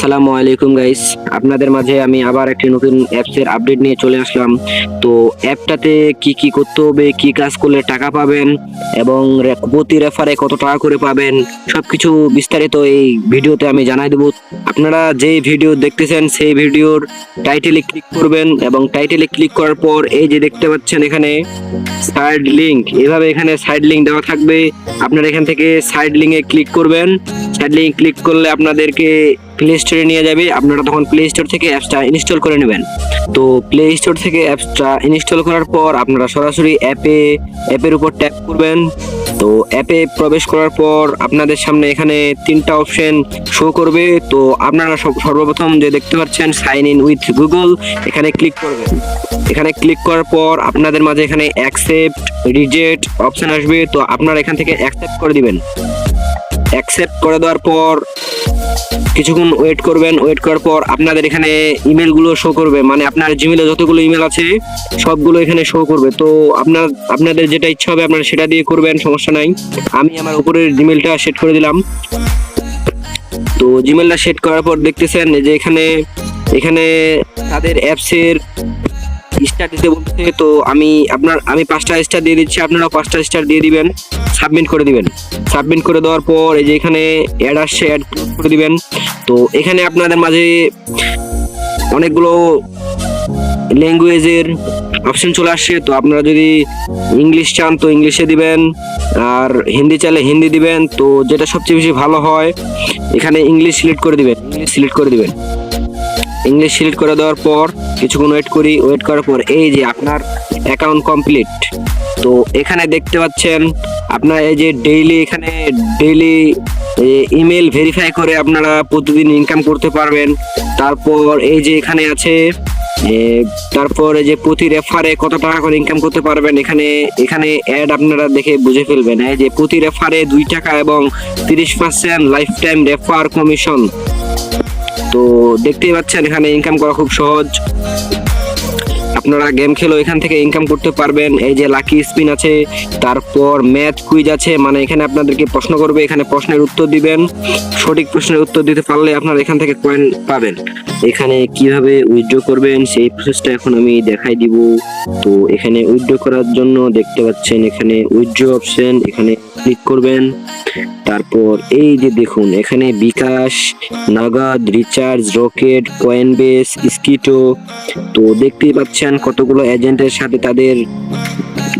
আসসালামু আলাইকুম গাইস, আপনাদের মাঝে আমি আবার একটি নতুন অ্যাপসের আপডেট নিয়ে চলে আসলাম। তো অ্যাপটাতে কি কি করতে হবে, কি কাজ করলে টাকা পাবেন এবং প্রতি রেফারে কত টাকা করে পাবেন, সবকিছু বিস্তারিত এই ভিডিওতে আমি জানাই দেব। আপনারা যে ভিডিও দেখতেছেন সেই ভিডিওর টাইটেলে ক্লিক করবেন এবং টাইটেলে ক্লিক করার পর এই যে দেখতে পাচ্ছেন এখানে সাইড লিংক, এভাবে এখানে সাইড লিংক দেওয়া থাকবে। আপনারা এখান থেকে সাইড লিংকে ক্লিক করবেন। সাইড লিংক ক্লিক করলে আপনাদেরকে প্লে স্টোরে নিয়ে যাবে। আপনারা তখন প্লে স্টোর থেকে অ্যাপসটা ইনস্টল করে নেবেন। তো প্লে স্টোর থেকে অ্যাপসটা ইনস্টল করার পর আপনারা সরাসরি অ্যাপের উপর ট্যাপ করবেন। তো অ্যাপে প্রবেশ করার পর আপনাদের সামনে এখানে তিনটা অপশন শো করবে। তো আপনারা সর্বপ্রথম যে দেখতে পাচ্ছেন সাইন ইন উইথ গুগল, এখানে ক্লিক করবেন। এখানে ক্লিক করার পর আপনাদের মাঝে এখানে অ্যাকসেপ্ট রিজেক্ট অপশন আসবে। তো আপনারা এখান থেকে অ্যাকসেপ্ট করে দিবেন। অ্যাকসেপ্ট করে দেওয়ার পর কিছুক্ষণ ওয়েট করবেন। ওয়েট করার পর আপনাদের এখানে ইমেলগুলো শো করবে, মানে আপনার জিমেলে যতগুলো ইমেল আছে সবগুলো এখানে শো করবে। তো আপনাদের যেটা ইচ্ছা হবে আপনারা সেটা দিয়ে করবেন, সমস্যা নাই। আমি আমার উপরের জিমেলটা সেট করে দিলাম। তো জিমেলটা সেট করার পর দেখতেছেন যে এখানে তাদের অ্যাপসের স্টার দিতে বলছে। তো আমি 5টা স্টার দিয়ে দিচ্ছি, আপনারাও 5টা স্টার দিয়ে দিবেন, সাবমিট করে দিবেন। সাবমিট করে দেওয়ার পর এই যে এখানে অ্যাড আসছে, অ্যাড করে দিবেন। তো এখানে আপনাদের মাঝে অনেকগুলো ল্যাঙ্গুয়েজের অপশন চলে আসছে। তো আপনারা যদি ইংলিশ চান তো ইংলিশে দিবেন, আর হিন্দি চাইলে হিন্দি দিবেন। তো যেটা সবচেয়ে বেশি ভালো হয় এখানে ইংলিশ সিলেক্ট করে দিবেন। ইংলিশ সিলেক্ট করে দেওয়ার পর কিছুক্ষণ ওয়েট করার পর এই যে আপনার অ্যাকাউন্ট কমপ্লিট। তো এখানে দেখতে পাচ্ছেন আপনার এই যে ডেইলি ইমেল ভেরিফাই করে আপনারা প্রতিদিন ইনকাম করতে পারবেন। তারপর এই যে এখানে আছে তারপরে যে প্রতি রেফারে কত টাকা করে ইনকাম করতে পারবেন, এখানে অ্যাড আপনারা দেখে বুঝে ফেলবেন। এই যে প্রতি রেফারে 2 টাকা এবং 30% লাইফ টাইম রেফার কমিশন। তো দেখতেই পাচ্ছেন এখানে ইনকাম করা খুব সহজ। আপনারা গেম খেলো এখান থেকে ইনকাম করতে পারবেন। এই যে লাকি স্পিন আছে, তারপর ম্যাথ কুইজ আছে, মানে এখানে আপনাদেরকে প্রশ্ন করবে, এখানে প্রশ্নের উত্তর দিবেন। সঠিক প্রশ্নের উত্তর দিতে পারলে আপনারা এখান থেকে কয়েন পাবেন। এখানে কিভাবে উইথড্র করবেন সেই প্রসেসটা এখন আমি দেখাই দিব। তো এখানে উইথড্র করার জন্য দেখতে পাচ্ছেন এখানে উইথড্র অপশন, এখানে ক্লিক করবেন। তারপর এই যে দেখুন এখানে বিকাশ, নগদ, রিচার্জ, রকেট, কয়েনবেস, স্কিটো। তো দেখতেই পাচ্ছেন কতগুলো এজেন্টের সাথে তাদের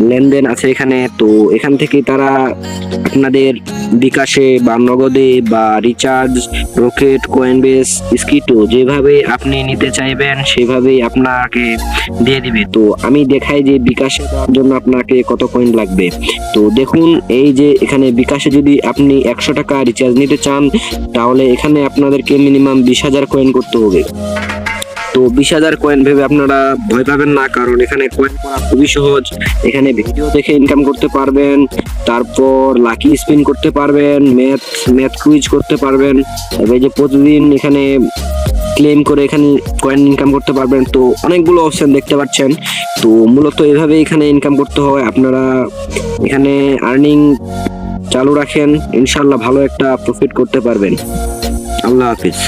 লেনদেন আছে এখানে। তো এখান থেকে তারা আপনাদের বিকাশে বা নগদে বা রিচার্জ, রকেট, কয়েনবেস, স্কিটো যেভাবে আপনি নিতে চাইবেন সেভাবেই আপনাকে দিয়ে দিবে। তো আমি দেখাই যে বিকাশে দেওয়ার জন্য আপনাকে কত কয়েন লাগবে। তো দেখুন এই যে এখানে বিকাশে যদি আপনি 100 টাকা রিচার্জ নিতে চান তাহলে এখানে আপনাদেরকে মিনিমাম 20,000 কয়েন করতে হবে। তো 20,000 কয়েন ভেবে আপনারা ভয় পাবেন না, কারণ এখানে কয়েন করা খুবই সহজ। এখানে ভিডিও দেখে ইনকাম করতে পারবেন, তারপর লাকি স্পিন করতে পারবেন, ম্যাথ কুইজ করতে পারবেন, এই যে প্রতিদিন এখানে ক্লেম করে এখানে কয়েন ইনকাম করতে পারবেন। তো অনেকগুলো অপশন দেখতে পাচ্ছেন। তো মূলত এভাবে এখানে ইনকাম করতে হয়। আপনারা এখানে আর্নিং চালু রাখেন, ইনশাল্লাহ ভালো একটা প্রফিট করতে পারবেন। আল্লাহ হাফিজ।